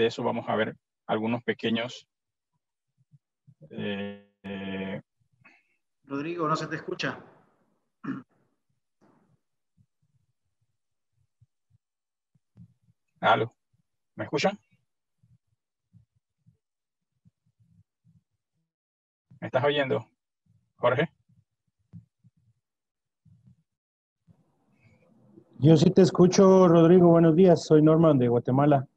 eso vamos a ver algunos pequeños... Rodrigo, no se te escucha. ¿Aló? ¿Me escuchan? ¿Me estás oyendo, Jorge? Yo sí te escucho, Rodrigo. Buenos días. Soy Norman de Guatemala.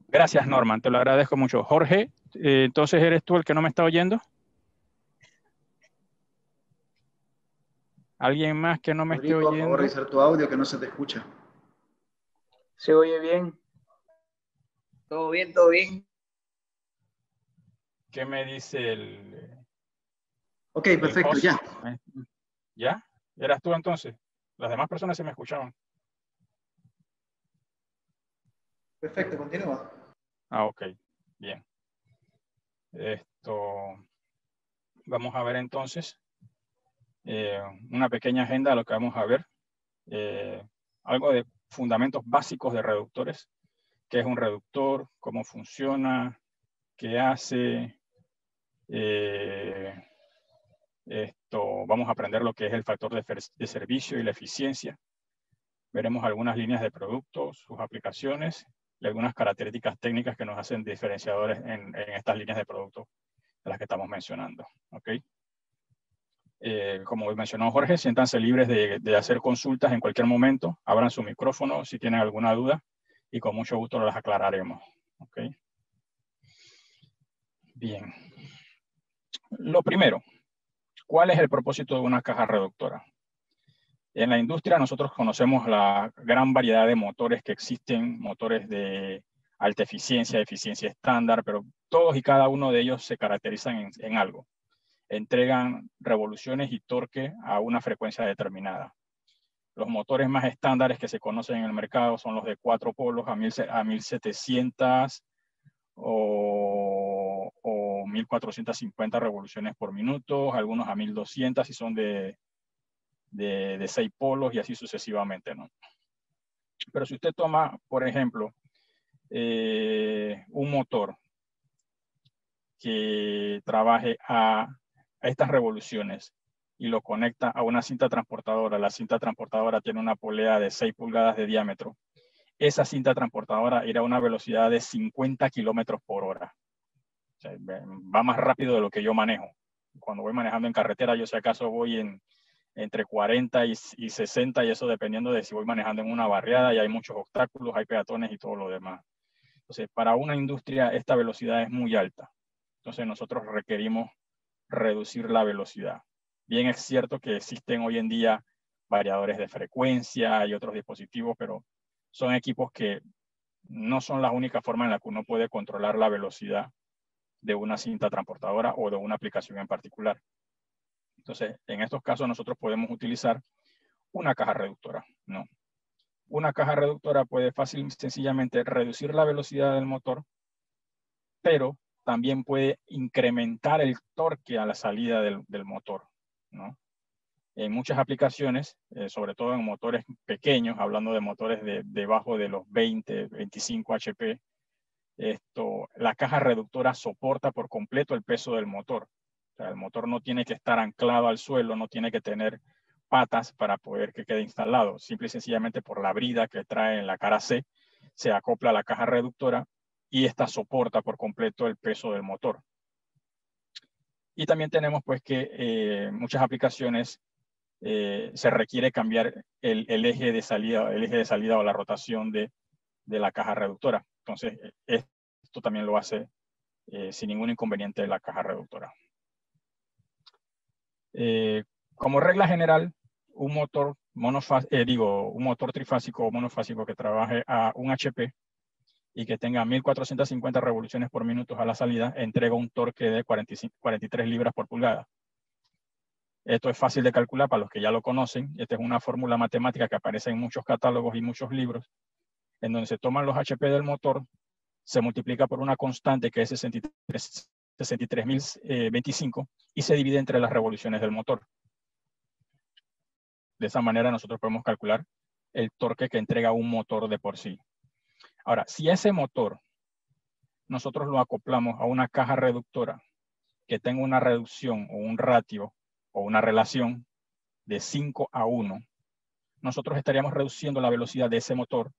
Gracias, Norman. Te lo agradezco mucho. Jorge, entonces ¿eres tú el que no me está oyendo? ¿Alguien más que no me esté Rodrigo, por favor, oyendo? revisar tu audio que no se te escucha. ¿Se oye bien? ¿Todo bien? ¿Todo bien? ¿Qué me dice el... Ok, perfecto, host? ya. ¿Ya? ¿Eras tú entonces? Las demás personas se me escuchaban. Perfecto, continúa. Ah, ok. Bien. Vamos a ver entonces una pequeña agenda de lo que vamos a ver. Algo de fundamentos básicos de reductores. ¿Qué es un reductor? ¿Cómo funciona? ¿Qué hace? Vamos a aprender lo que es el factor de servicio y la eficiencia. Veremos algunas líneas de productos, sus aplicaciones y algunas características técnicas que nos hacen diferenciadores en estas líneas de productos de las que estamos mencionando. ¿Okay? Como mencionó Jorge, siéntanse libres de hacer consultas en cualquier momento. Abran su micrófono si tienen alguna duda y con mucho gusto las aclararemos. ¿Okay? Bien. Lo primero, ¿cuál es el propósito de una caja reductora? En la industria nosotros conocemos la gran variedad de motores que existen, motores de alta eficiencia, eficiencia estándar, pero todos y cada uno de ellos se caracterizan en algo. Entregan revoluciones y torque a una frecuencia determinada. Los motores más estándares que se conocen en el mercado son los de 4 polos a 1700 o 1450 revoluciones por minuto, algunos a 1200 si son de 6 polos y así sucesivamente, ¿no? Pero si usted toma, por ejemplo, un motor que trabaje a estas revoluciones y lo conecta a una cinta transportadora, la cinta transportadora tiene una polea de 6 pulgadas de diámetro, esa cinta transportadora irá a una velocidad de 50 kilómetros por hora. O sea, va más rápido de lo que yo manejo. Cuando voy manejando en carretera, yo si acaso voy entre 40 y 60, y eso dependiendo de si voy manejando en una barriada y hay muchos obstáculos, hay peatones y todo lo demás. Entonces, para una industria esta velocidad es muy alta. Entonces, nosotros requerimos reducir la velocidad. Bien es cierto que existen hoy en día variadores de frecuencia y otros dispositivos, pero son equipos que no son la única forma en la que uno puede controlar la velocidad de una cinta transportadora o de una aplicación en particular. Entonces, en estos casos nosotros podemos utilizar una caja reductora, ¿no? Una caja reductora puede fácil y sencillamente reducir la velocidad del motor, pero también puede incrementar el torque a la salida del motor, ¿no? En muchas aplicaciones, sobre todo en motores pequeños, hablando de motores debajo de los 20, 25 HP, la caja reductora soporta por completo el peso del motor. O sea, el motor no tiene que estar anclado al suelo, no tiene que tener patas para poder que quede instalado. Simple y sencillamente por la brida que trae en la cara C, se acopla a la caja reductora y esta soporta por completo el peso del motor. Y también tenemos pues que muchas aplicaciones se requiere cambiar el eje de salida o la rotación de la caja reductora. Entonces, esto también lo hace sin ningún inconveniente la caja reductora. Como regla general, un motor trifásico o monofásico que trabaje a 1 HP y que tenga 1450 revoluciones por minuto a la salida, entrega un torque de 43 libras por pulgada. Esto es fácil de calcular para los que ya lo conocen. Esta es una fórmula matemática que aparece en muchos catálogos y muchos libros, en donde se toman los HP del motor, se multiplica por una constante que es 63.025 y se divide entre las revoluciones del motor. De esa manera nosotros podemos calcular el torque que entrega un motor de por sí. Ahora, si ese motor nosotros lo acoplamos a una caja reductora que tenga una reducción o un ratio o una relación de 5:1, nosotros estaríamos reduciendo la velocidad de ese motor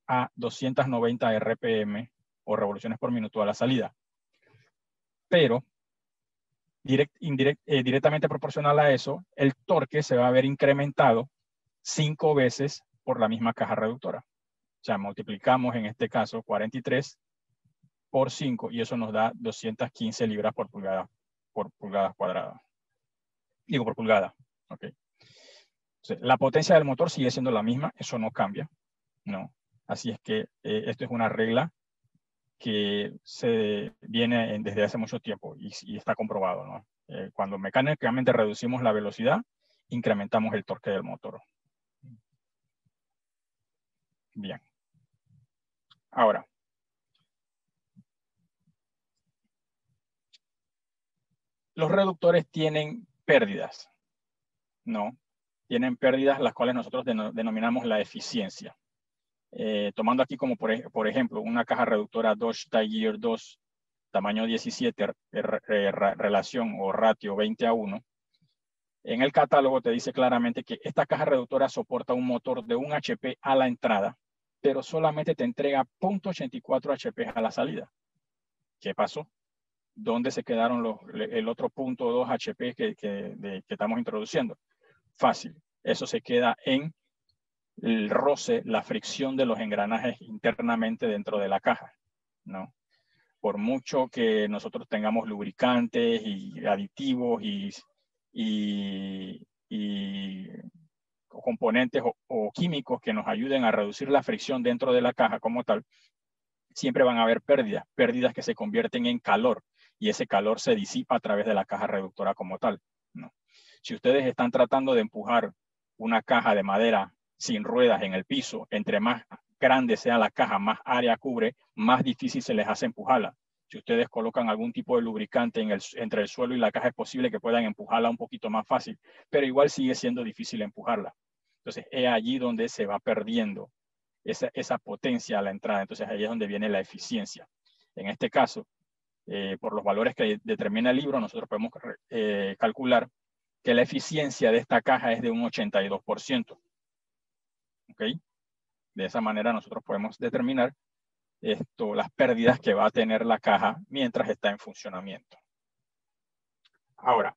a 290 RPM o revoluciones por minuto a la salida. Pero directamente proporcional a eso, el torque se va a ver incrementado 5 veces por la misma caja reductora. O sea, multiplicamos en este caso 43 por 5 y eso nos da 215 libras por pulgada cuadrada. Digo, por pulgada. Ok. Entonces, la potencia del motor sigue siendo la misma, eso no cambia. No. Así es que esto es una regla que se viene desde hace mucho tiempo y está comprobado, ¿no? Cuando mecánicamente reducimos la velocidad, incrementamos el torque del motor. Bien. Ahora, los reductores tienen pérdidas, ¿no? Tienen pérdidas las cuales nosotros denominamos la eficiencia. Tomando aquí como por ejemplo una caja reductora Dodge Tiger 2, tamaño 17, relación o ratio 20:1. En el catálogo te dice claramente que esta caja reductora soporta un motor de 1 HP a la entrada, pero solamente te entrega 0.84 HP a la salida. ¿Qué pasó? ¿Dónde se quedaron el otro 0.2 HP que estamos introduciendo? Fácil. Eso se queda en el roce, la fricción de los engranajes internamente dentro de la caja, ¿no? Por mucho que nosotros tengamos lubricantes y aditivos y componentes o químicos que nos ayuden a reducir la fricción dentro de la caja como tal, siempre van a haber pérdidas que se convierten en calor y ese calor se disipa a través de la caja reductora como tal, ¿no? Si ustedes están tratando de empujar una caja de madera sin ruedas en el piso, entre más grande sea la caja, más área cubre, más difícil se les hace empujarla. Si ustedes colocan algún tipo de lubricante entre el suelo y la caja, es posible que puedan empujarla un poquito más fácil, pero igual sigue siendo difícil empujarla. Entonces, es allí donde se va perdiendo esa potencia a la entrada. Entonces, ahí es donde viene la eficiencia. En este caso, por los valores que determina el libro, nosotros podemos calcular que la eficiencia de esta caja es de un 82%. ¿Ok? De esa manera nosotros podemos determinar las pérdidas que va a tener la caja mientras está en funcionamiento. Ahora,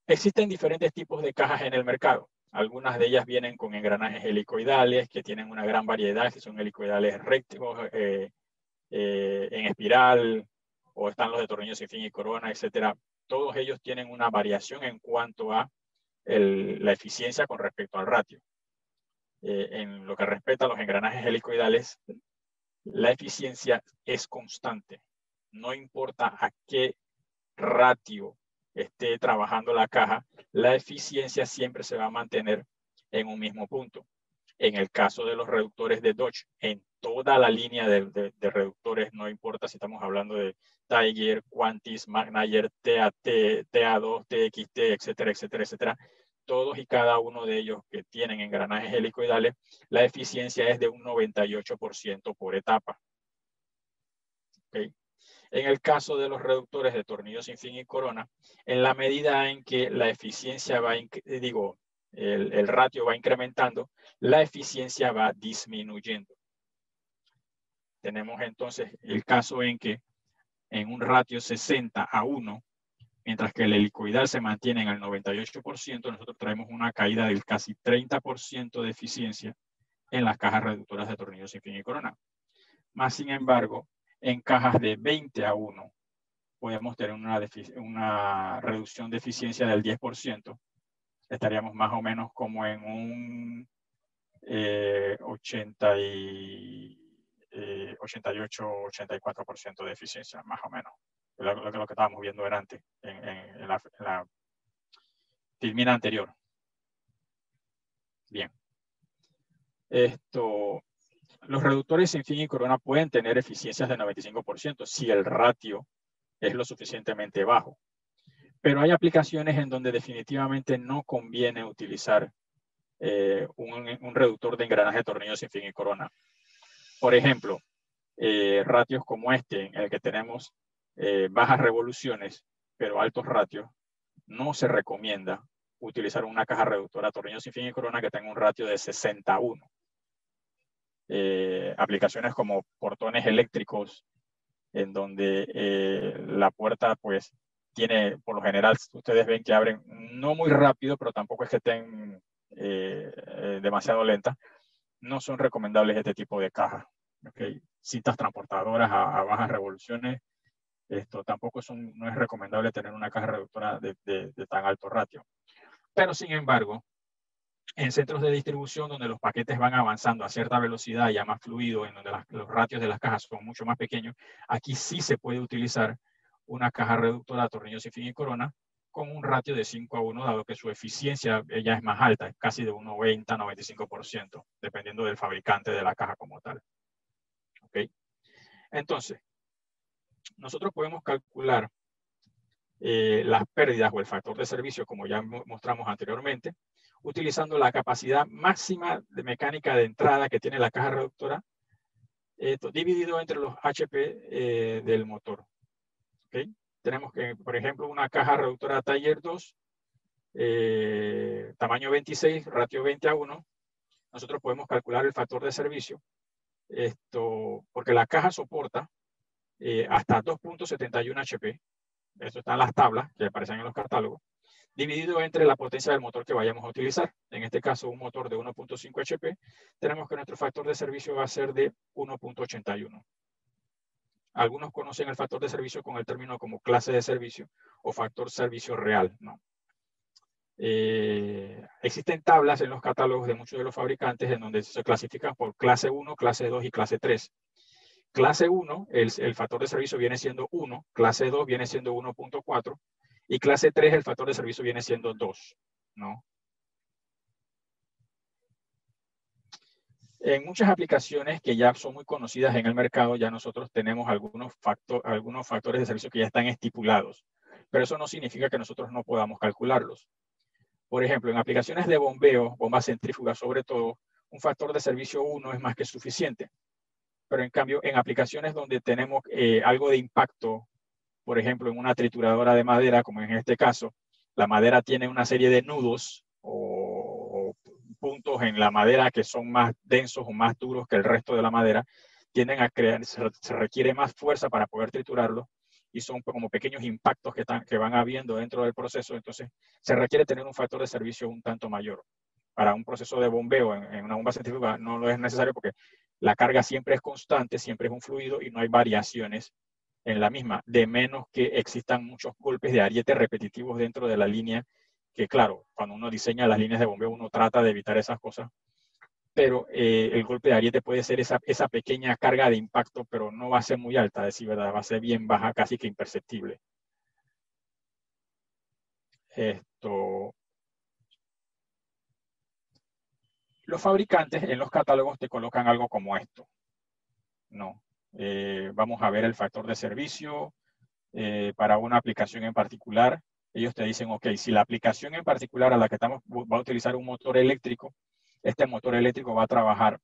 existen diferentes tipos de cajas en el mercado. Algunas de ellas vienen con engranajes helicoidales que tienen una gran variedad, que son helicoidales rectos, en espiral, o están los de tornillos sin fin y corona, etcétera. Todos ellos tienen una variación en cuanto a la eficiencia con respecto al ratio. En lo que respecta a los engranajes helicoidales, la eficiencia es constante. No importa a qué ratio esté trabajando la caja, la eficiencia siempre se va a mantener en un mismo punto. En el caso de los reductores de Dodge, en toda la línea de reductores, no importa si estamos hablando de Tiger, Quantis, Magnayer, TA2, TXT, etcétera, etcétera, etcétera, todos y cada uno de ellos que tienen engranajes helicoidales, la eficiencia es de un 98% por etapa. ¿Okay? En el caso de los reductores de tornillos sin fin y corona, en la medida en que la eficiencia el ratio va incrementando, la eficiencia va disminuyendo. Tenemos entonces el caso en que en un ratio 60:1, mientras que el helicoidal se mantiene en el 98%, nosotros traemos una caída del casi 30% de eficiencia en las cajas reductoras de tornillos sin fin y corona. Más sin embargo, en cajas de 20:1 podemos tener una reducción de eficiencia del 10%. Estaríamos más o menos como en un 88-84% de eficiencia, más o menos. Lo que estábamos viendo antes, en la filmina anterior. Bien. Los reductores sin fin y corona pueden tener eficiencias de 95% si el ratio es lo suficientemente bajo. Pero hay aplicaciones en donde definitivamente no conviene utilizar un reductor de engranaje de tornillos sin fin y corona. Por ejemplo, ratios como este, en el que tenemos bajas revoluciones, pero altos ratios, no se recomienda utilizar una caja reductora tornillo sin fin y corona que tenga un ratio de 61. Aplicaciones como portones eléctricos, en donde la puerta pues tiene, por lo general, ustedes ven que abren no muy rápido, pero tampoco es que estén demasiado lentas. No son recomendables este tipo de cajas. ¿Okay? Cintas transportadoras a bajas revoluciones, esto tampoco no es recomendable tener una caja reductora de tan alto ratio. Pero sin embargo, en centros de distribución donde los paquetes van avanzando a cierta velocidad y a más fluido, en donde los ratios de las cajas son mucho más pequeños, aquí sí se puede utilizar una caja reductora de tornillos sin fin y corona con un ratio de 5:1, dado que su eficiencia ya es más alta, es casi de un 90-95%, dependiendo del fabricante de la caja como tal. ¿Okay? Entonces, nosotros podemos calcular las pérdidas o el factor de servicio, como ya mostramos anteriormente, utilizando la capacidad máxima de mecánica de entrada que tiene la caja reductora, dividido entre los HP del motor. ¿Okay? Tenemos que, por ejemplo, una caja reductora Tiger 2, tamaño 26, ratio 20:1. Nosotros podemos calcular el factor de servicio, porque la caja soporta hasta 2.71 HP. Esto está en las tablas que aparecen en los catálogos, dividido entre la potencia del motor que vayamos a utilizar. En este caso, un motor de 1.5 HP, tenemos que nuestro factor de servicio va a ser de 1.81. Algunos conocen el factor de servicio con el término como clase de servicio o factor servicio real, ¿no? Existen tablas en los catálogos de muchos de los fabricantes en donde se clasifican por clase 1, clase 2 y clase 3. Clase 1, el factor de servicio viene siendo 1, clase 2 viene siendo 1.4 y clase 3 el factor de servicio viene siendo 2, ¿no? En muchas aplicaciones que ya son muy conocidas en el mercado, ya nosotros tenemos algunos factores de servicio que ya están estipulados, pero eso no significa que nosotros no podamos calcularlos. Por ejemplo, en aplicaciones de bombeo, bombas centrífugas sobre todo, un factor de servicio 1 es más que suficiente. Pero en cambio, en aplicaciones donde tenemos algo de impacto, por ejemplo, en una trituradora de madera, como en este caso, la madera tiene una serie de nudos o puntos en la madera que son más densos o más duros que el resto de la madera, tienden a crear, se requiere más fuerza para poder triturarlo y son como pequeños impactos que van habiendo dentro del proceso, entonces se requiere tener un factor de servicio un tanto mayor. Para un proceso de bombeo en una bomba centrífuga no lo es necesario porque la carga siempre es constante, siempre es un fluido y no hay variaciones en la misma, de menos que existan muchos golpes de ariete repetitivos dentro de la línea, que claro, cuando uno diseña las líneas de bombeo uno trata de evitar esas cosas, pero el golpe de ariete puede ser esa pequeña carga de impacto, pero no va a ser muy alta, es decir, ¿verdad? Va a ser bien baja, casi que imperceptible. Los fabricantes en los catálogos te colocan algo como esto, ¿no? Vamos a ver el factor de servicio para una aplicación en particular. Ellos te dicen, ok, si la aplicación en particular a la que estamos va a utilizar un motor eléctrico, este motor eléctrico va a trabajar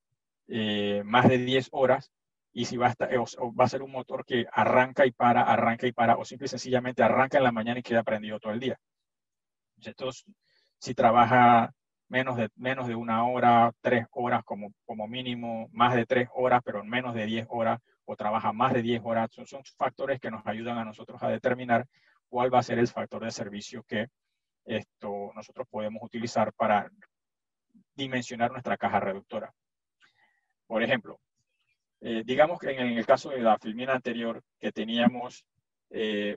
más de 10 horas y si va a ser un motor que arranca y para, o simple y sencillamente arranca en la mañana y queda prendido todo el día. Entonces, si trabaja menos de 1 hora, 3 horas como mínimo, más de 3 horas, pero menos de 10 horas, o trabaja más de 10 horas, son factores que nos ayudan a nosotros a determinar cuál va a ser el factor de servicio que nosotros podemos utilizar para dimensionar nuestra caja reductora. Por ejemplo, digamos que en el caso de la filmina anterior, que teníamos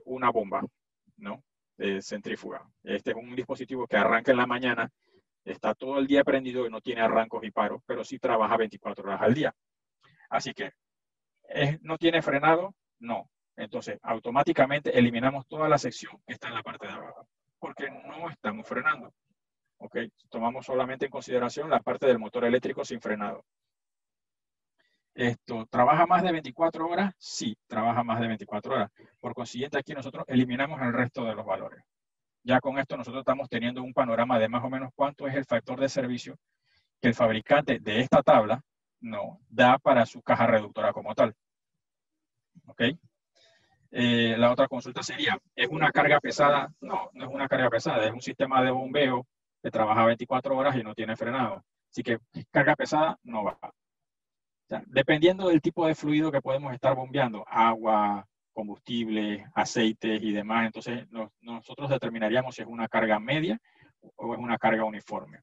una bomba, ¿no? Centrífuga. Este es un dispositivo que arranca en la mañana, está todo el día prendido y no tiene arrancos y paros, pero sí trabaja 24 horas al día. Así que, ¿no tiene frenado? No. Entonces, automáticamente eliminamos toda la sección que está en la parte de abajo, porque no estamos frenando. ¿Ok? Tomamos solamente en consideración la parte del motor eléctrico sin frenado. ¿Trabaja más de 24 horas? Sí, trabaja más de 24 horas. Por consiguiente, aquí nosotros eliminamos el resto de los valores. Ya con esto nosotros estamos teniendo un panorama de más o menos cuánto es el factor de servicio que el fabricante de esta tabla no da para su caja reductora como tal. ¿Ok? La otra consulta sería, ¿es una carga pesada? No, no es una carga pesada, es un sistema de bombeo que trabaja 24 horas y no tiene frenado. Así que carga pesada no va. O sea, dependiendo del tipo de fluido que podemos estar bombeando, agua, combustible, aceites y demás, entonces nosotros determinaríamos si es una carga media o es una carga uniforme,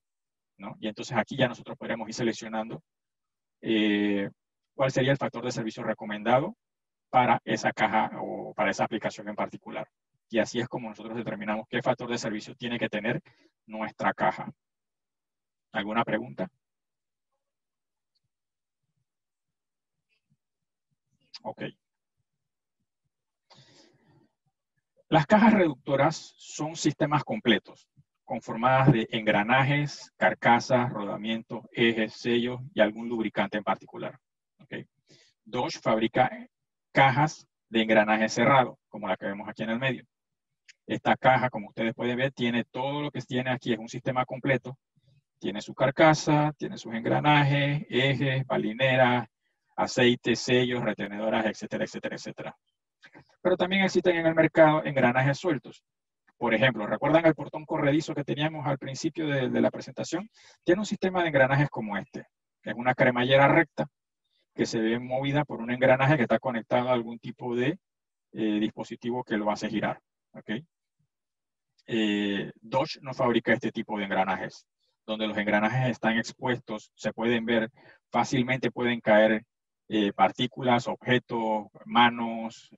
¿no? Y entonces aquí ya nosotros podríamos ir seleccionando cuál sería el factor de servicio recomendado para esa caja o para esa aplicación en particular. Y así es como nosotros determinamos qué factor de servicio tiene que tener nuestra caja. ¿Alguna pregunta? Ok. Las cajas reductoras son sistemas completos, conformadas de engranajes, carcasas, rodamientos, ejes, sellos y algún lubricante en particular. Okay. Dodge fabrica cajas de engranaje cerrado, como la que vemos aquí en el medio. Esta caja, como ustedes pueden ver, tiene todo lo que tiene aquí, es un sistema completo. Tiene su carcasa, tiene sus engranajes, ejes, balineras, aceites, sellos, retenedoras, etcétera, etcétera, etcétera. Pero también existen en el mercado engranajes sueltos. Por ejemplo, ¿recuerdan el portón corredizo que teníamos al principio de la presentación? Tiene un sistema de engranajes como este. Es una cremallera recta que se ve movida por un engranaje que está conectado a algún tipo de dispositivo que lo hace girar. ¿Okay? Dodge no fabrica este tipo de engranajes, donde los engranajes están expuestos, se pueden ver, fácilmente pueden caer partículas, objetos, manos,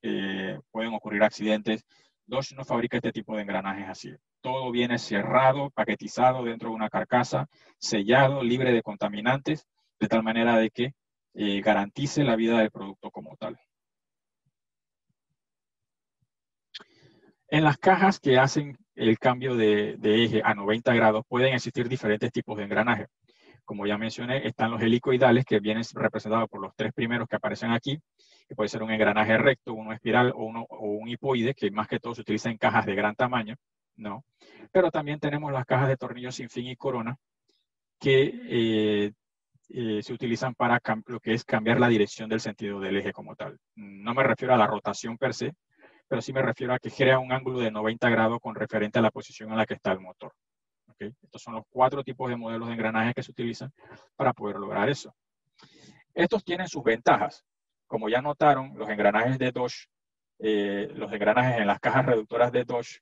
pueden ocurrir accidentes. Dodge no fabrica este tipo de engranajes así. Todo viene cerrado, paquetizado dentro de una carcasa, sellado, libre de contaminantes, de tal manera de que garantice la vida del producto como tal. En las cajas que hacen el cambio de eje a 90 grados pueden existir diferentes tipos de engranajes. Como ya mencioné, están los helicoidales que vienen representados por los tres primeros que aparecen aquí, que puede ser un engranaje recto, uno espiral o un hipoide, que más que todo se utiliza en cajas de gran tamaño, ¿no? Pero también tenemos las cajas de tornillos sin fin y corona, que se utilizan para lo que es cambiar la dirección del sentido del eje como tal. No me refiero a la rotación per se, pero sí me refiero a que crea un ángulo de 90 grados con referente a la posición en la que está el motor. ¿Okay? Estos son los 4 tipos de modelos de engranajes que se utilizan para poder lograr eso. Estos tienen sus ventajas. Como ya notaron, los engranajes de Dodge, los engranajes en las cajas reductoras de Dodge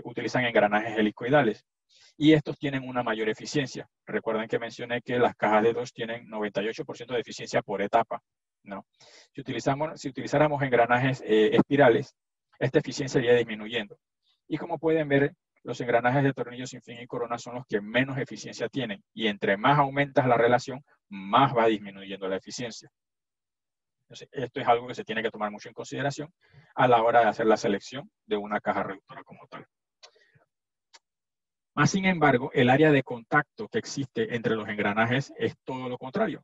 utilizan engranajes helicoidales y estos tienen una mayor eficiencia. Recuerden que mencioné que las cajas de Dodge tienen 98% de eficiencia por etapa, ¿no? Si utilizáramos engranajes espirales, esta eficiencia iría disminuyendo. Y como pueden ver, los engranajes de tornillos sin fin y corona son los que menos eficiencia tienen. Y entre más aumentas la relación, más va disminuyendo la eficiencia. Entonces, esto es algo que se tiene que tomar mucho en consideración a la hora de hacer la selección de una caja reductora como tal. Más sin embargo, el área de contacto que existe entre los engranajes es todo lo contrario.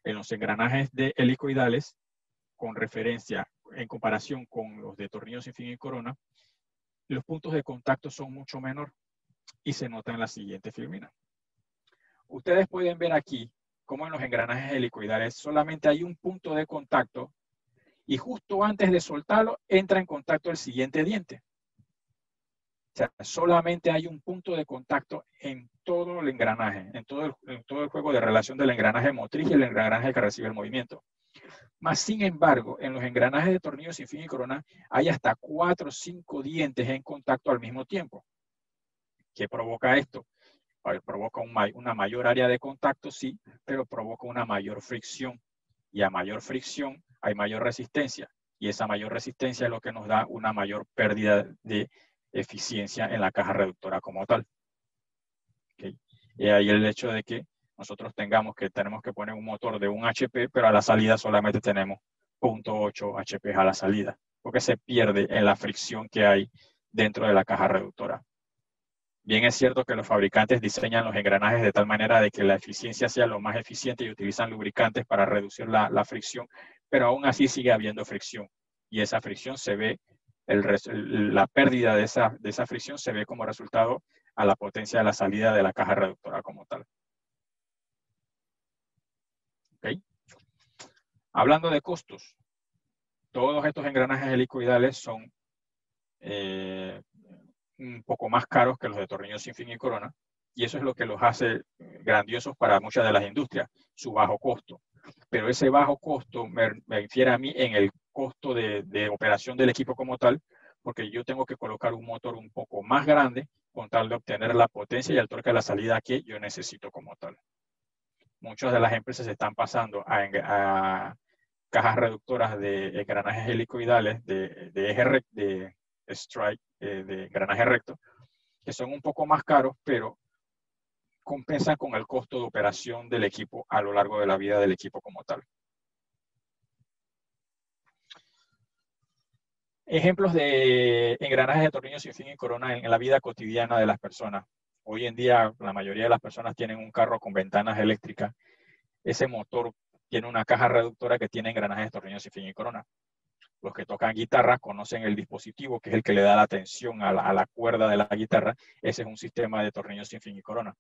En los engranajes de helicoidales, con referencia en comparación con los de tornillos sin fin y corona, los puntos de contacto son mucho menor y se nota en la siguiente filmina. Ustedes pueden ver aquí cómo en los engranajes helicoidales solamente hay un punto de contacto y justo antes de soltarlo entra en contacto el siguiente diente. O sea, solamente hay un punto de contacto en todo el engranaje, en todo el juego de relación del engranaje motriz y el engranaje que recibe el movimiento. Más sin embargo, en los engranajes de tornillos sin fin y corona hay hasta 4 o 5 dientes en contacto al mismo tiempo. ¿Qué provoca esto? Provoca una mayor área de contacto, sí, pero provoca una mayor fricción. Y a mayor fricción hay mayor resistencia. Y esa mayor resistencia es lo que nos da una mayor pérdida de eficiencia en la caja reductora como tal. ¿Okay? Y ahí el hecho de que nosotros tenemos que poner un motor de 1 HP, pero a la salida solamente tenemos 0.8 HP a la salida, porque se pierde en la fricción que hay dentro de la caja reductora. Bien es cierto que los fabricantes diseñan los engranajes de tal manera de que la eficiencia sea lo más eficiente y utilizan lubricantes para reducir la fricción, pero aún así sigue habiendo fricción. Y esa fricción se ve, la pérdida de esa fricción se ve como resultado a la potencia de la salida de la caja reductora como tal. ¿Okay? Hablando de costos, todos estos engranajes helicoidales son un poco más caros que los de tornillos sin fin y corona, y eso es lo que los hace grandiosos para muchas de las industrias, su bajo costo. Pero ese bajo costo me refiere a mí en el costo de operación del equipo como tal, porque yo tengo que colocar un motor un poco más grande con tal de obtener la potencia y el torque de la salida que yo necesito como tal. Muchas de las empresas se están pasando a cajas reductoras de engranajes helicoidales de eje recto, de strike, de engranaje recto, que son un poco más caros, pero compensan con el costo de operación del equipo a lo largo de la vida del equipo como tal. Ejemplos de engranajes de tornillos sin fin y corona en la vida cotidiana de las personas. Hoy en día la mayoría de las personas tienen un carro con ventanas eléctricas. Ese motor tiene una caja reductora que tiene engranajes de tornillos sin fin y corona. Los que tocan guitarra conocen el dispositivo, que es el que le da la tensión a la cuerda de la guitarra. Ese es un sistema de tornillos sin fin y corona.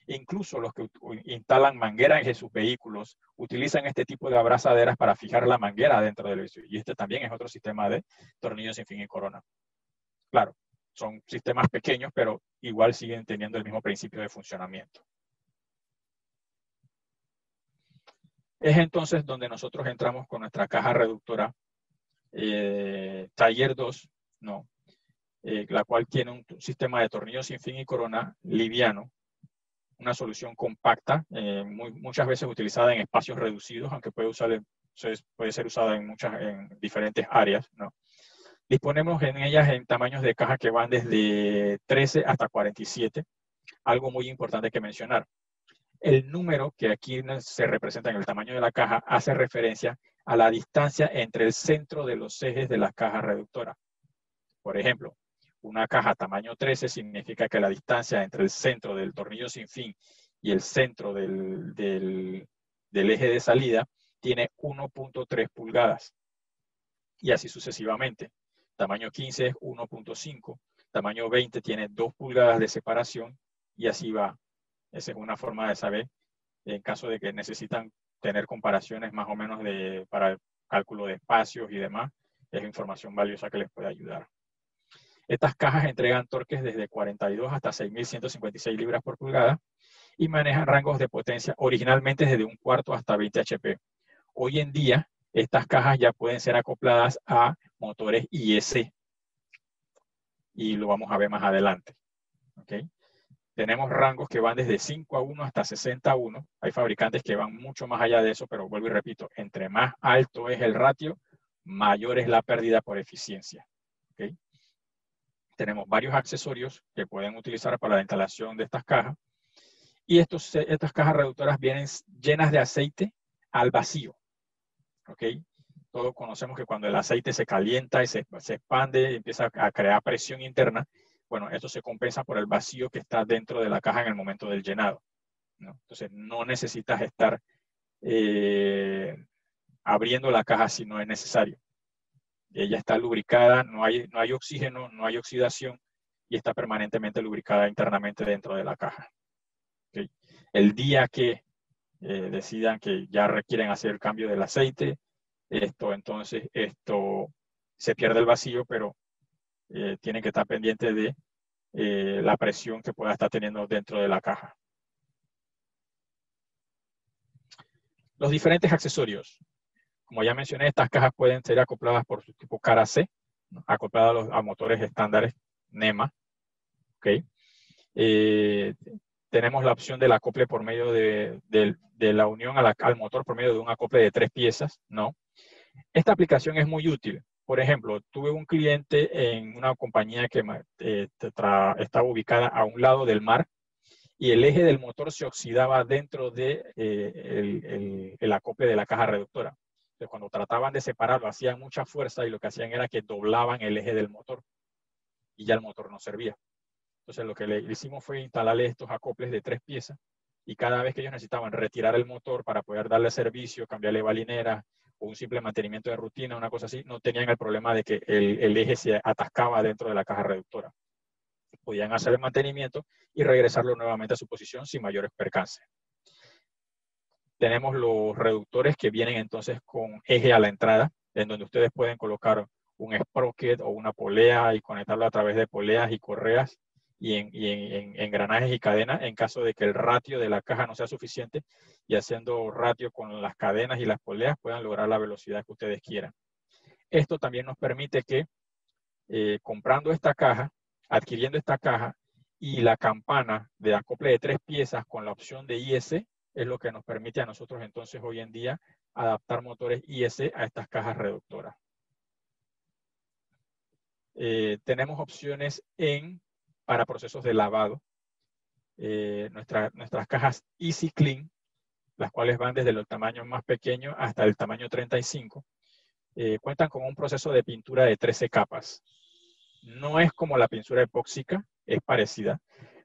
Incluso los que instalan mangueras en sus vehículos utilizan este tipo de abrazaderas para fijar la manguera dentro del vehículo. Y este también es otro sistema de tornillos sin fin y corona. Claro, son sistemas pequeños, pero igual siguen teniendo el mismo principio de funcionamiento. Es entonces donde nosotros entramos con nuestra caja reductora Taller 2, ¿no? La cual tiene un sistema de tornillos sin fin y corona liviano, una solución compacta, muchas veces utilizada en espacios reducidos, aunque puede ser usada en diferentes áreas, ¿no? Disponemos en ellas en tamaños de caja que van desde 13 hasta 47. Algo muy importante que mencionar. El número que aquí se representa en el tamaño de la caja hace referencia a la distancia entre el centro de los ejes de la caja reductora. Por ejemplo, una caja tamaño 13 significa que la distancia entre el centro del tornillo sin fin y el centro del eje de salida tiene 1.3 pulgadas. Y así sucesivamente. Tamaño 15 es 1.5. Tamaño 20 tiene 2 pulgadas de separación y así va. Esa es una forma de saber en caso de que necesitan tener comparaciones más o menos para el cálculo de espacios y demás. Es información valiosa que les puede ayudar. Estas cajas entregan torques desde 42 hasta 6.156 libras por pulgada y manejan rangos de potencia originalmente desde 1/4 hasta 20 HP. Hoy en día, estas cajas ya pueden ser acopladas a motores IEC y lo vamos a ver más adelante. ¿Okay? Tenemos rangos que van desde 5:1 hasta 60:1. Hay fabricantes que van mucho más allá de eso, pero vuelvo y repito, entre más alto es el ratio, mayor es la pérdida por eficiencia. ¿Okay? Tenemos varios accesorios que pueden utilizar para la instalación de estas cajas. Y estas cajas reductoras vienen llenas de aceite al vacío. ¿Okay? Todos conocemos que cuando el aceite se calienta y se expande y empieza a crear presión interna, bueno, esto se compensa por el vacío que está dentro de la caja en el momento del llenado, ¿no? Entonces, no necesitas estar abriendo la caja si no es necesario. Ella está lubricada, no hay oxígeno, no hay oxidación y está permanentemente lubricada internamente dentro de la caja. ¿Okay? El día que decidan que ya requieren hacer el cambio del aceite, entonces se pierde el vacío, pero tienen que estar pendientes de la presión que pueda estar teniendo dentro de la caja. Los diferentes accesorios. Como ya mencioné, estas cajas pueden ser acopladas por su tipo cara C, ¿no? Acopladas a motores estándares NEMA. ¿Okay? Tenemos la opción del acople por medio de la unión al motor por medio de un acople de 3 piezas, ¿no? Esta aplicación es muy útil. Por ejemplo, tuve un cliente en una compañía que estaba ubicada a un lado del mar y el eje del motor se oxidaba dentro de el acople de la caja reductora. Entonces, cuando trataban de separarlo, hacían mucha fuerza y lo que hacían era que doblaban el eje del motor y ya el motor no servía. Entonces, lo que le hicimos fue instalarle estos acoples de 3 piezas y cada vez que ellos necesitaban retirar el motor para poder darle servicio, cambiarle balineras o un simple mantenimiento de rutina, una cosa así, no tenían el problema de que el eje se atascaba dentro de la caja reductora. Podían hacer el mantenimiento y regresarlo nuevamente a su posición sin mayores percances. Tenemos los reductores que vienen entonces con eje a la entrada, en donde ustedes pueden colocar un sprocket o una polea y conectarlo a través de poleas y correas y en engranajes y cadenas en caso de que el ratio de la caja no sea suficiente, y haciendo ratio con las cadenas y las poleas puedan lograr la velocidad que ustedes quieran. Esto también nos permite que comprando esta caja, adquiriendo esta caja y la campana de acople de 3 piezas con la opción de IS, es lo que nos permite a nosotros entonces hoy en día adaptar motores IS a estas cajas reductoras. Tenemos opciones para procesos de lavado. Nuestras cajas Easy Clean, las cuales van desde el tamaño más pequeño hasta el tamaño 35, cuentan con un proceso de pintura de 13 capas. No es como la pintura epóxica, es parecida.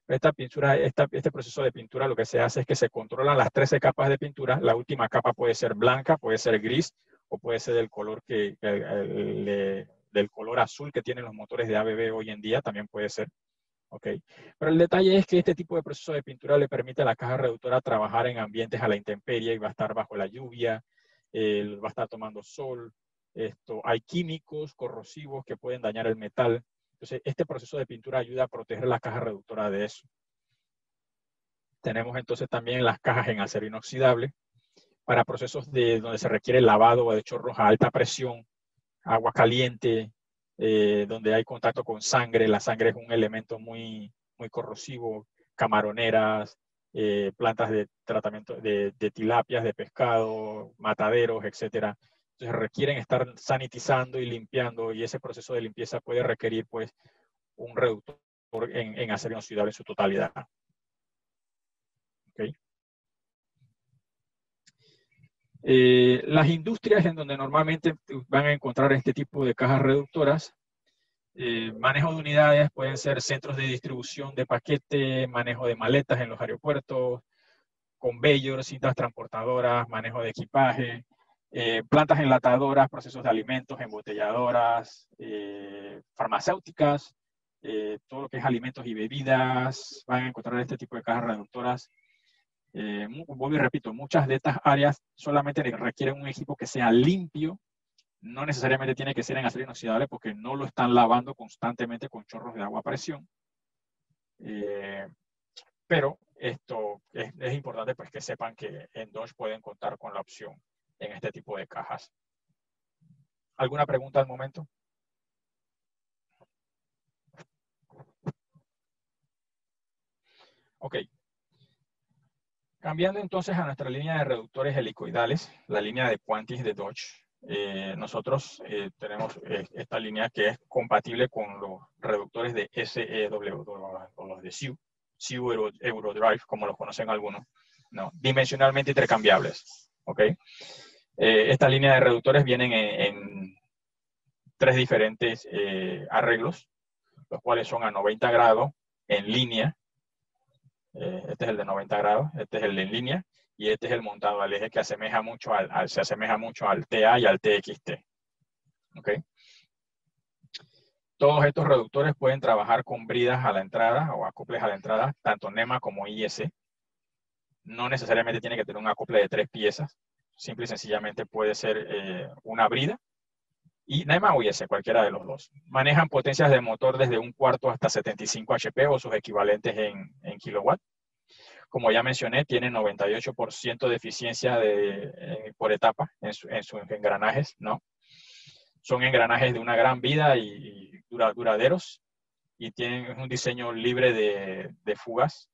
Este proceso de pintura lo que se hace es que se controlan las 13 capas de pintura. La última capa puede ser blanca, puede ser gris o puede ser del color, del color azul que tienen los motores de ABB hoy en día, también puede ser. Okay. Pero el detalle es que este tipo de proceso de pintura le permite a la caja reductora trabajar en ambientes a la intemperie y va a estar bajo la lluvia, va a estar tomando sol. Hay químicos corrosivos que pueden dañar el metal. Entonces, este proceso de pintura ayuda a proteger la caja reductora de eso. Tenemos entonces también las cajas en acero inoxidable para procesos donde se requiere lavado o de chorros a alta presión, agua caliente, donde hay contacto con sangre. La sangre es un elemento muy, muy corrosivo. Camaroneras, plantas de tratamiento de tilapias, de pescado, mataderos, etcétera. Entonces requieren estar sanitizando y limpiando, y ese proceso de limpieza puede requerir pues un reductor en acero inoxidable en su totalidad. Okay. Las industrias en donde normalmente van a encontrar este tipo de cajas reductoras, manejo de unidades, pueden ser centros de distribución de paquete, manejo de maletas en los aeropuertos, conveyors, cintas transportadoras, manejo de equipaje, plantas enlatadoras, procesos de alimentos, embotelladoras, farmacéuticas, todo lo que es alimentos y bebidas, van a encontrar este tipo de cajas reductoras. Vuelvo y repito, muchas de estas áreas solamente requieren un equipo que sea limpio. No necesariamente tiene que ser en acero inoxidable porque no lo están lavando constantemente con chorros de agua a presión. Pero esto es importante pues que sepan que en Dodge pueden contar con la opción en este tipo de cajas. ¿Alguna pregunta al momento? Ok. Cambiando entonces a nuestra línea de reductores helicoidales, la línea de Quantis de Dodge, nosotros tenemos esta línea que es compatible con los reductores de SEW o los de SIU Eurodrive, como los conocen algunos, ¿no? Dimensionalmente intercambiables. ¿Okay? Esta línea de reductores vienen en 3 diferentes arreglos, los cuales son a 90 grados, en línea. Este es el de 90 grados, este es el de en línea, y este es el montado al eje que asemeja mucho se asemeja mucho al TA y al TXT. ¿Okay? Todos estos reductores pueden trabajar con bridas a la entrada o acoples a la entrada, tanto NEMA como IS. No necesariamente tiene que tener un acople de 3 piezas, simple y sencillamente puede ser una brida, y NEMA o IS, cualquiera de los dos. Manejan potencias de motor desde 1/4 hasta 75 HP o sus equivalentes en kilowatt. Como ya mencioné, tienen 98% de eficiencia por etapa en sus engranajes, ¿no? Son engranajes de una gran vida y duraderos, y tienen un diseño libre de fugas,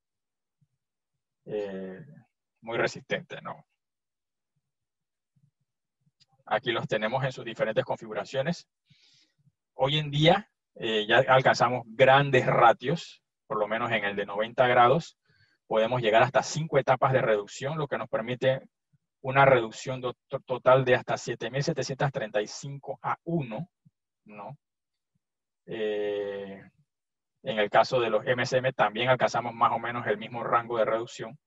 muy resistente, ¿no? Aquí los tenemos en sus diferentes configuraciones. Hoy en día ya alcanzamos grandes ratios, por lo menos en el de 90 grados, podemos llegar hasta 5 etapas de reducción, lo que nos permite una reducción total de hasta 7.735 a 1, ¿no? En el caso de los MSM también alcanzamos más o menos el mismo rango de reducción,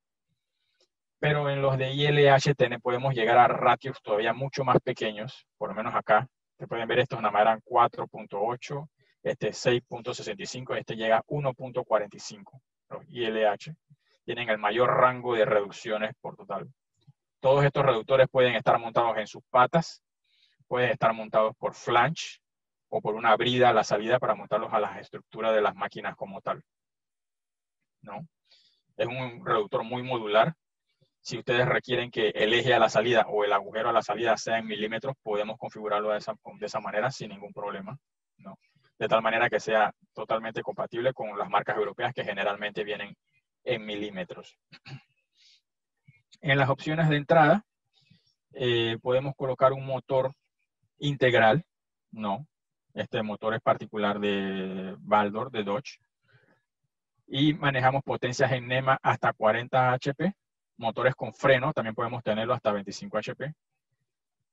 pero en los de ILH podemos llegar a ratios todavía mucho más pequeños, por lo menos acá. Ustedes pueden ver, estos nada más eran 4.8, este 6.65, este llega a 1.45. Los ILH tienen el mayor rango de reducciones por total. Todos estos reductores pueden estar montados en sus patas, pueden estar montados por flange o por una brida a la salida para montarlos a las estructuras de las máquinas como tal, ¿no? Es un reductor muy modular. Si ustedes requieren que el eje a la salida o el agujero a la salida sea en milímetros, podemos configurarlo de esa manera sin ningún problema, ¿no? De tal manera que sea totalmente compatible con las marcas europeas que generalmente vienen en milímetros. En las opciones de entrada, podemos colocar un motor integral, ¿no? Este motor es particular de Baldor, de Dodge. Y manejamos potencias en NEMA hasta 40 HP. Motores con freno, también podemos tenerlo hasta 25 HP.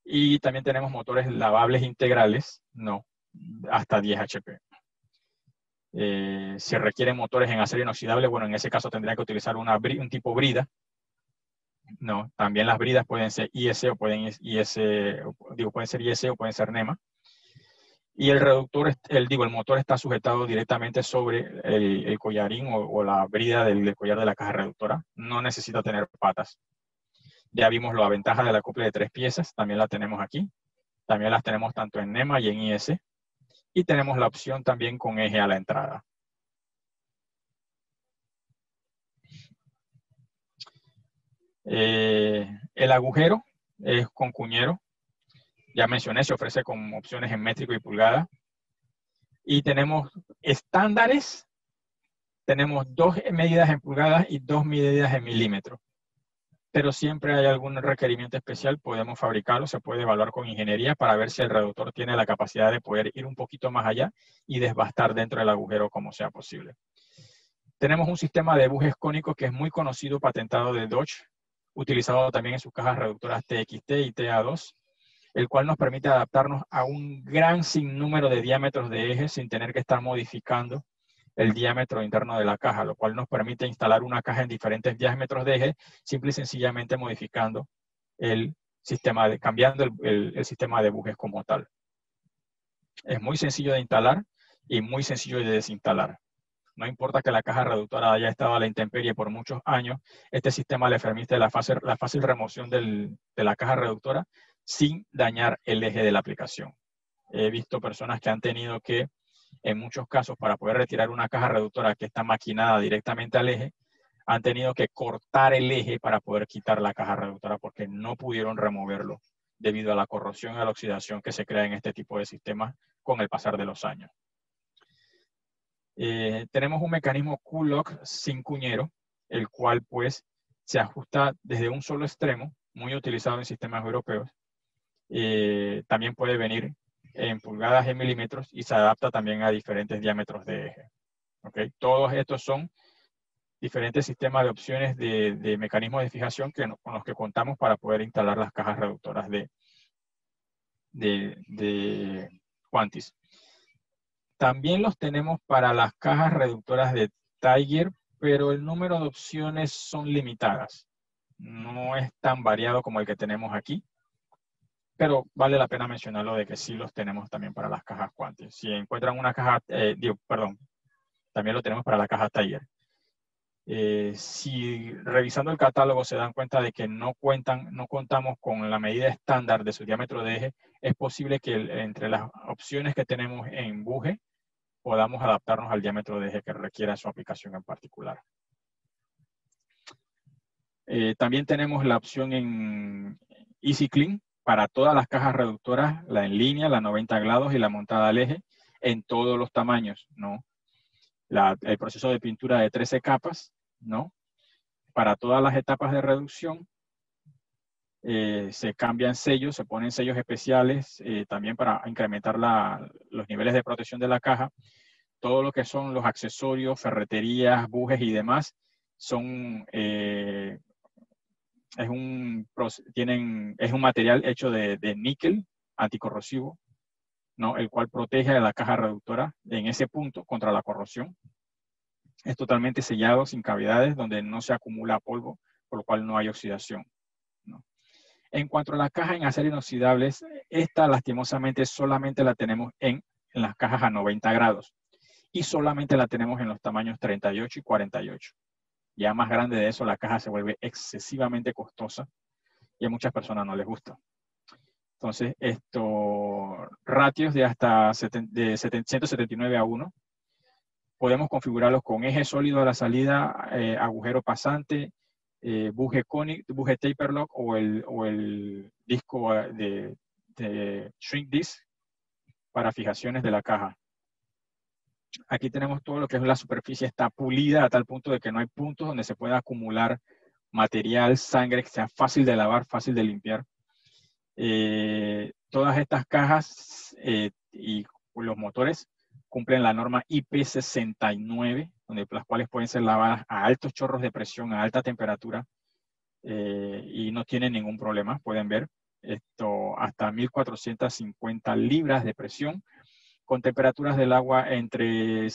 Y también tenemos motores lavables integrales, no, hasta 10 HP. Si requieren motores en acero inoxidable, bueno, en ese caso tendría que utilizar un tipo brida. No, también las bridas pueden ser IS o pueden ser IS o pueden ser NEMA. Y el reductor, el motor está sujetado directamente sobre el collarín o la brida del collar de la caja reductora. No necesita tener patas. Ya vimos la ventaja del acople de 3 piezas, también la tenemos aquí. También las tenemos tanto en NEMA y en IS. Y tenemos la opción también con eje a la entrada. El agujero es con cuñero. Ya mencioné, se ofrece con opciones en métrico y pulgada. Y tenemos estándares. Tenemos 2 medidas en pulgadas y 2 medidas en milímetros. Pero siempre hay algún requerimiento especial, podemos fabricarlo, se puede evaluar con ingeniería para ver si el reductor tiene la capacidad de poder ir un poquito más allá y desbastar dentro del agujero como sea posible. Tenemos un sistema de bujes cónicos que es muy conocido, patentado de Dodge, utilizado también en sus cajas reductoras TXT y TA2, el cual nos permite adaptarnos a un gran sinnúmero de diámetros de ejes sin tener que estar modificando el diámetro interno de la caja, lo cual nos permite instalar una caja en diferentes diámetros de eje, simple y sencillamente modificando el sistema cambiando el sistema de bujes como tal. Es muy sencillo de instalar y muy sencillo de desinstalar. No importa que la caja reductora haya estado a la intemperie por muchos años, este sistema le permite la fácil remoción de la caja reductora sin dañar el eje de la aplicación. He visto personas que han tenido que, en muchos casos, para poder retirar una caja reductora que está maquinada directamente al eje, han tenido que cortar el eje para poder quitar la caja reductora porque no pudieron removerlo debido a la corrosión y a la oxidación que se crea en este tipo de sistemas con el pasar de los años. Tenemos un mecanismo Q-Lock sin cuñero, el cual pues se ajusta desde un solo extremo, muy utilizado en sistemas europeos. También puede venir en pulgadas y milímetros y se adapta también a diferentes diámetros de eje. ¿Okay? Todos estos son diferentes sistemas de opciones de mecanismos de fijación con los que contamos para poder instalar las cajas reductoras de Quantis. También los tenemos para las cajas reductoras de Tiger, pero el número de opciones son limitadas. No es tan variado como el que tenemos aquí, pero vale la pena mencionarlo de que sí los tenemos también para las cajas Quantis. Si encuentran una caja, también lo tenemos para la caja Tiger. Si revisando el catálogo se dan cuenta de que no contamos con la medida estándar de su diámetro de eje, es posible que entre las opciones que tenemos en buje podamos adaptarnos al diámetro de eje que requiera su aplicación en particular. También tenemos la opción en Easy Clean para todas las cajas reductoras, la en línea, la 90 grados y la montada al eje, en todos los tamaños, ¿no? El proceso de pintura de 13 capas, ¿no? Para todas las etapas de reducción, se cambian sellos, se ponen sellos especiales, también para incrementar los niveles de protección de la caja. Todo lo que son los accesorios, ferreterías, bujes y demás, es un material hecho de níquel anticorrosivo, ¿no? El cual protege a la caja reductora en ese punto contra la corrosión. Es totalmente sellado, sin cavidades, donde no se acumula polvo, por lo cual no hay oxidación, ¿no? En cuanto a la caja en acero inoxidables, esta lastimosamente solamente la tenemos en las cajas a 90 grados y solamente la tenemos en los tamaños 38 y 48. Ya más grande de eso, la caja se vuelve excesivamente costosa y a muchas personas no les gusta. Entonces, ratios de hasta 179:1. Podemos configurarlos con eje sólido a la salida, agujero pasante, buje taper lock o el disco de shrink disc para fijaciones de la caja. Aquí tenemos todo lo que es la superficie, está pulida a tal punto de que no hay puntos donde se pueda acumular material, sangre, que sea fácil de lavar, fácil de limpiar. Todas estas cajas y los motores cumplen la norma IP69, las cuales pueden ser lavadas a altos chorros de presión, a alta temperatura, y no tienen ningún problema. Pueden ver hasta 1450 libras de presión, con temperaturas del agua entre